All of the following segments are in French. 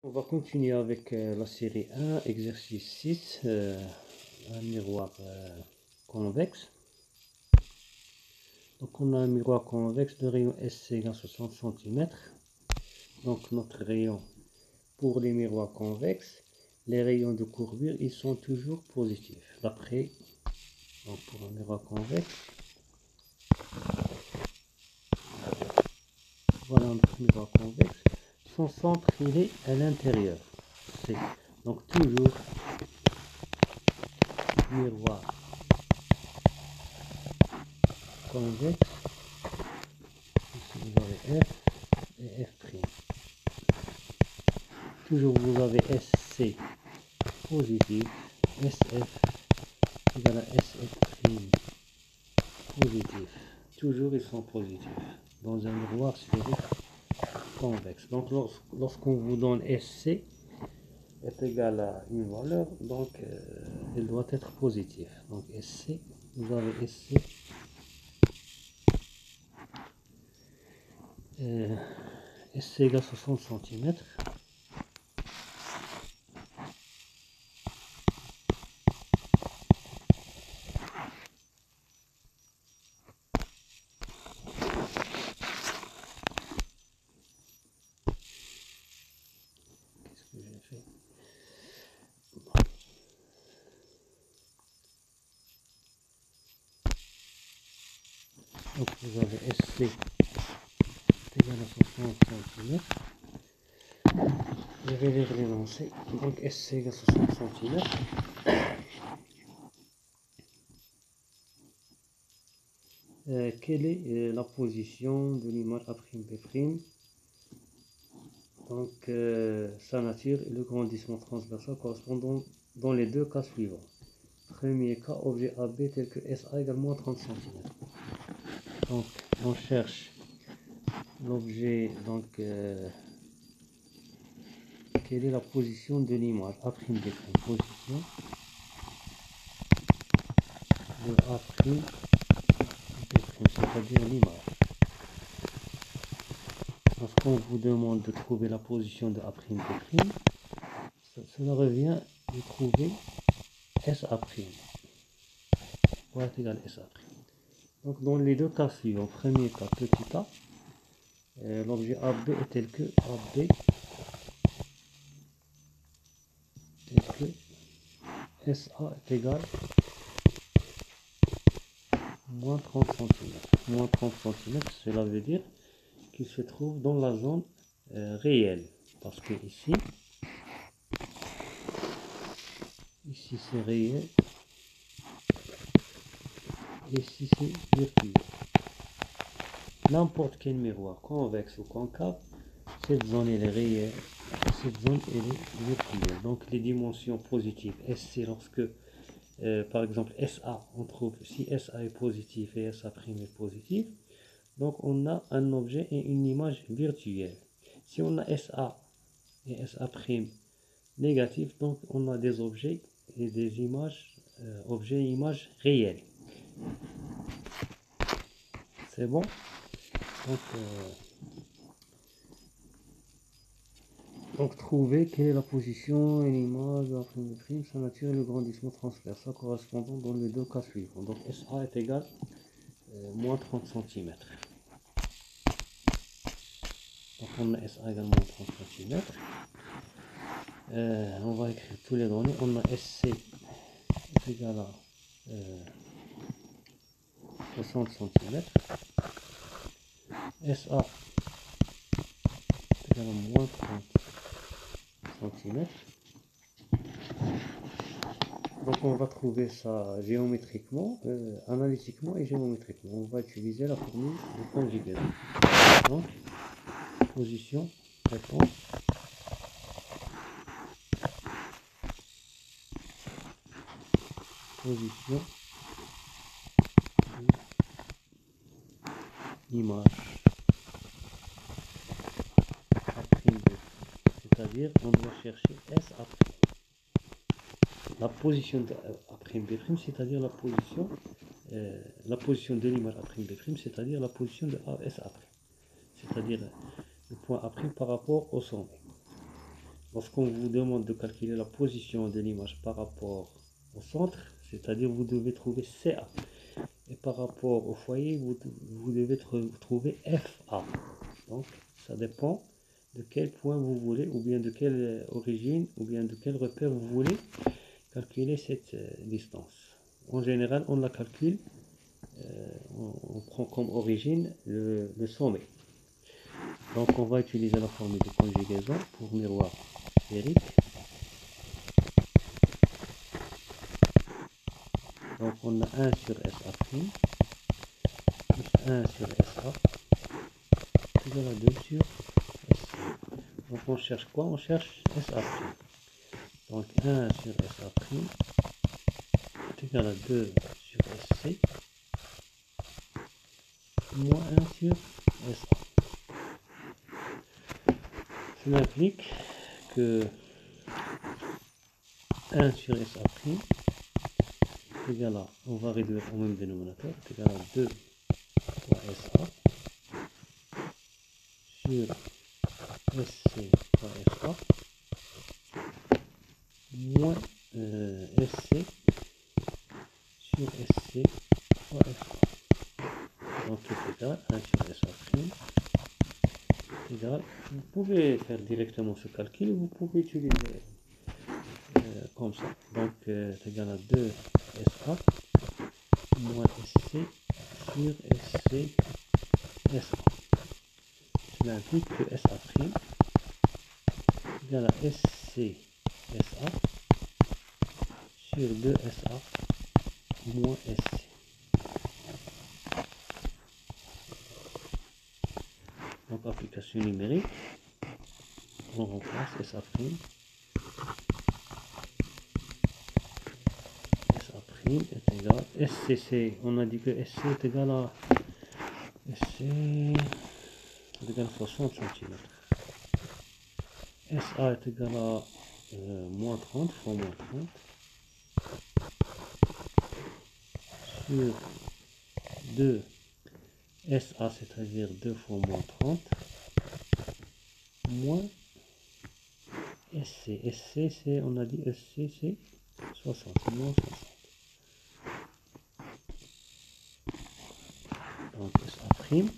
On va continuer avec la série 1, exercice 6, un miroir convexe. Donc on a un miroir convexe de rayon SC égale 60 cm. Donc notre rayon pour les miroirs convexes, les rayons de courbure, ils sont toujours positifs. D'après, donc pour un miroir convexe, voilà notre miroir convexe. Son centre, il est à l'intérieur. Donc toujours miroir convexe. Ici vous avez F et F'. Toujours vous avez SC positif, SF égale à SF' positif. Toujours ils sont positifs dans un miroir sphérique convexe. Donc lorsqu'on vous donne SC est égal à une valeur, donc elle doit être positive. Donc SC, vous avez SC SC égale 60 cm. Qu'est-ce que j'ai fait? Donc vous avez SC égale à 60 cm. Je vais les relancer. Donc SC égale 60 cm. Quelle est la position de l'image A'B'? Donc sa nature et le grandissement transversal correspondant dans les deux cas suivants. Premier cas, objet AB tel que SA égale moins 30 cm. Donc on cherche l'objet, donc quelle est la position de l'image A'B'? Position de A'B', c'est-à-dire l'image. Lorsqu'on vous demande de trouver la position de A'B', cela revient de trouver SA'. Voilà égal SA'. Donc dans les deux cas suivants, premier cas, petit a, l'objet AB est tel que AB tel que SA est égal moins 30 cm. Moins 30 cm, cela veut dire qu'il se trouve dans la zone réelle. Parce que ici c'est réel, ici c'est virtuel. N'importe quel miroir, convexe ou concave, cette zone elle est réelle, cette zone elle est virtuelle. Donc les dimensions positives, SC lorsque par exemple SA, on trouve si SA est positif et SA' est positif, donc on a un objet et une image virtuelle. Si on a SA et SA' négatif, donc on a des objets et des images, objets et images réels. C'est bon? Donc trouver quelle est la position et l'image de A'B', sa nature et le grandissement transversal correspondant dans les deux cas suivants. Donc SA est égal moins 30 cm. Donc on a SA égale moins 30 cm. On va écrire tous les données. On a SC est égal à 60 cm. SA est égal à moins 30 cm. Donc on va trouver ça géométriquement, analytiquement et géométriquement. On va utiliser la formule de conjugaison. Donc, position, réponse. Position, image, c'est-à-dire on doit chercher SA'. La position de A'B', c'est-à-dire la position de l'image A'B', c'est-à-dire la position de SA', c'est-à-dire le point A' par rapport au sommet. lorsqu'on vous demande de calculer la position de l'image par rapport au centre, c'est-à-dire vous devez trouver CA. Et par rapport au foyer, vous devez trouver FA. Donc, ça dépend de quel point vous voulez, ou bien de quelle origine, ou bien de quel repère vous voulez calculer cette distance. En général, on la calcule, on prend comme origine le sommet. Donc, on va utiliser la formule de conjugaison pour miroir sphérique. Donc, on a 1 sur SA prime plus 1 sur SA égal à 2 sur SA. Donc, on cherche quoi? On cherche SA prime. Donc, 1 sur SA prime est égal à 2 sur SC moins 1 sur SA. Cela implique que 1 sur SA prime est égal à, on va réduire au même dénominateur, est égal à 2 fois SA sur SC fois SA moins SC sur SC fois FA. Donc c'est égal à 1 sur SA prime est égal. Vous pouvez faire directement ce calcul, vous pouvez utiliser comme ça. Donc c'est égal à 2 SA moins SC sur SC SA. Cela implique que SA prime est égal à SC SA sur 2 SA moins SC. Donc application numérique, on remplace SA prime. SA prime est égal à SCC. On a dit que SC est égal à SC est égal à 60 cm. SA est égal à moins 30 fois moins 30 sur 2 SA, c'est-à-dire 2 fois moins 30 moins SC. SC, c'est, on a dit SC, c'est 60, moins 60. Donc SA prime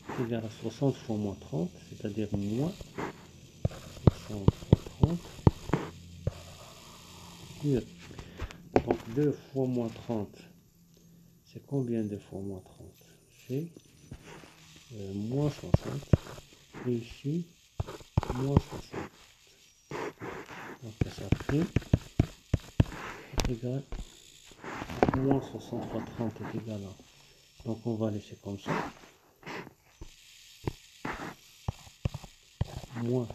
est égal à 60 fois moins 30, c'est-à-dire moins 60 fois 30 sur, donc 2 fois moins 30, c'est combien de fois moins 30? C'est moins 60, et ici, moins 60. Donc SA prime est égal à moins 60 fois 30 est égal à, donc on va laisser comme ça, moins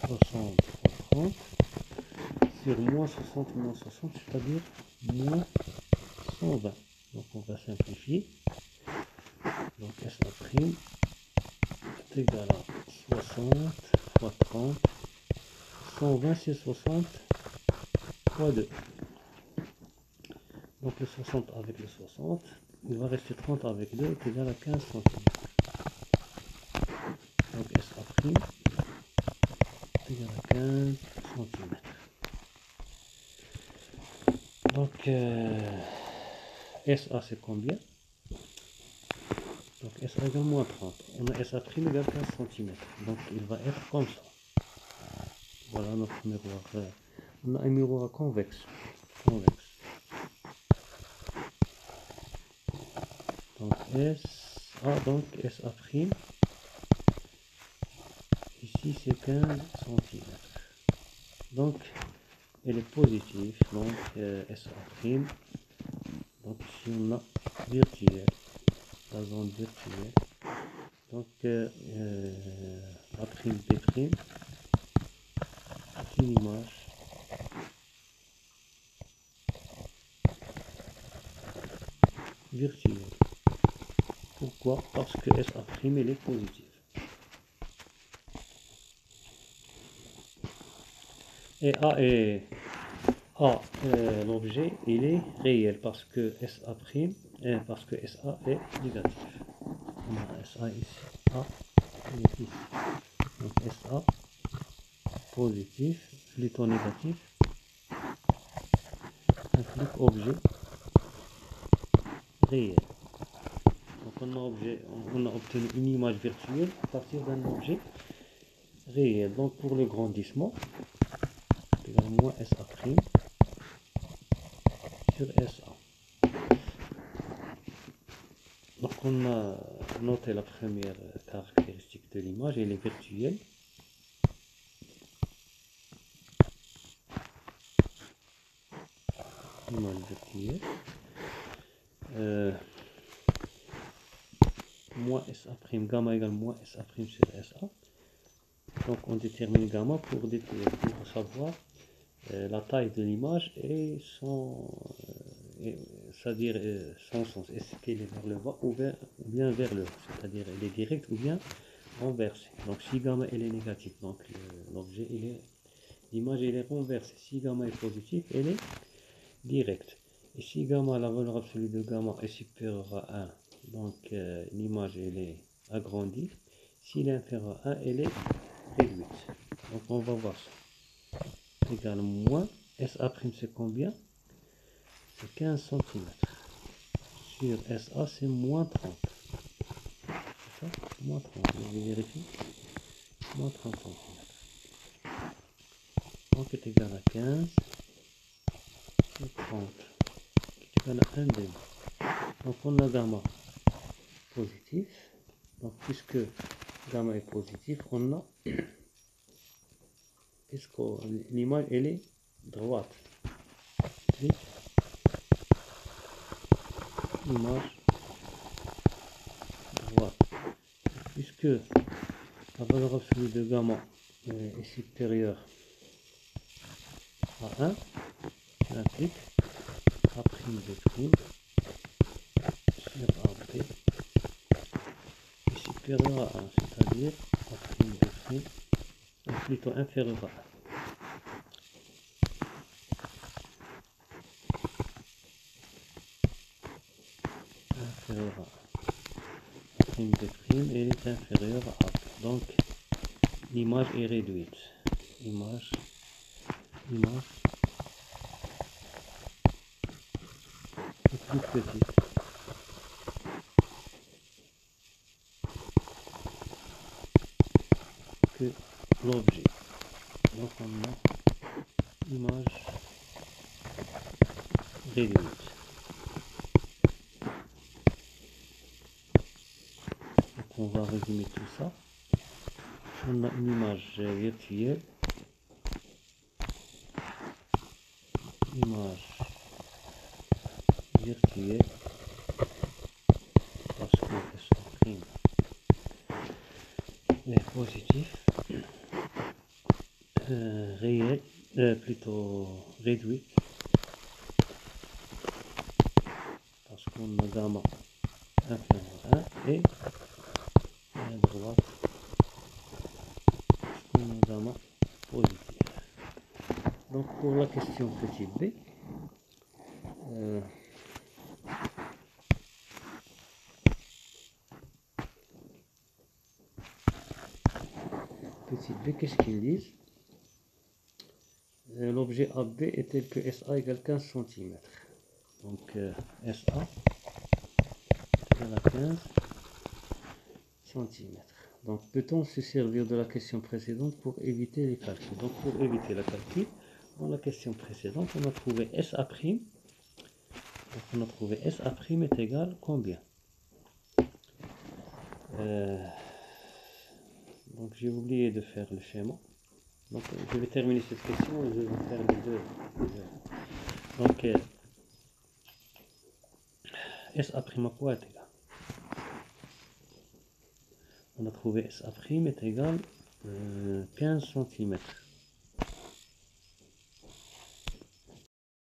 60 fois 30 sur moins 60, c'est-à-dire moins 120. Donc on va simplifier. Donc SA prime est égal à 60 fois 30. 120 c'est 60 fois 2. Donc le 60 avec le 60, il va rester 30 avec 2 est égal à 15 cm. Donc SA prime est égal à 15 cm. Donc SA c'est combien? Donc SA égale moins 30. On a SA prime égale 15 cm. Donc il va être comme ça. Voilà notre miroir. On a un miroir convexe. Donc SA prime. Ici c'est 15 cm. Donc elle est positive. Donc SA prime. Donc ici on a virtuel. La zone virtuelle. Donc la prime B prime. C'est une image virtuelle. Pourquoi? Parce que SA prime elle est positive. Et l'objet il est réel parce que SA prime, parce que SA est négatif. On a SA ici, A ici. Donc SA positif, plutôt négatif, implique objet réel. Donc on a obtenu une image virtuelle à partir d'un objet réel. Donc pour le grandissement, c'est égal à moins SA' sur SA. Donc on a noté la première caractéristique de l'image, elle est virtuelle. Image virtuelle. Moins SA', gamma égale moins SA' sur SA. Donc on détermine gamma pour savoir la taille de l'image et c'est-à-dire son sens. Est-ce qu'elle est vers le bas ou bien vers le haut, c'est-à-dire elle est directe ou bien renversée. Donc si gamma elle est négative, donc l'objet l'image elle est renversée. Si gamma est positive, elle est directe. Et si gamma, la valeur absolue de gamma est supérieure à 1, donc l'image elle est agrandie. S'il est inférieur à 1, elle est réduite. Donc on va voir ça. Égal moins SA' c'est combien? C'est 15 cm. Sur SA c'est moins 30. C'est ça? Moins 30. Je vais vérifier. Moins 30 cm. Donc est égal à 15 et 30. Est égal à 1 demi. Donc on a gamma positif. Donc puisque gamma est positif, on a puisque l'image elle est droite. Image droite. Puisque la valeur absolue de gamma est supérieure à 1, ça implique A' B' sur AB est supérieur à 1, c'est-à-dire A' B' est plutôt inférieur à 1. Inférieur à 1. A' B' est inférieur à AB. Donc l'image est réduite. Image est plus petite que l'objet. Donc on a image réduite. Donc on va résumer tout ça. On a une image virtuelle, parce que S' est positif, réel, plutôt réduit, parce qu'on a gamma inférieur à 1 et à droite parce qu'on a gamma positif. Donc pour la question petit b, qu'est-ce qu'ils disent? L'objet AB est tel que SA égale 15 cm. Donc SA égale à 15 cm. Donc peut-on se servir de la question précédente pour éviter les calculs? Donc pour éviter le calcul, dans la question précédente, on a trouvé SA'. Donc on a trouvé SA' est égal combien? Donc j'ai oublié de faire le schéma. Donc je vais terminer cette question et je vais faire les deux. Donc SA' à quoi est égal? On a trouvé SA' est égal 15 cm.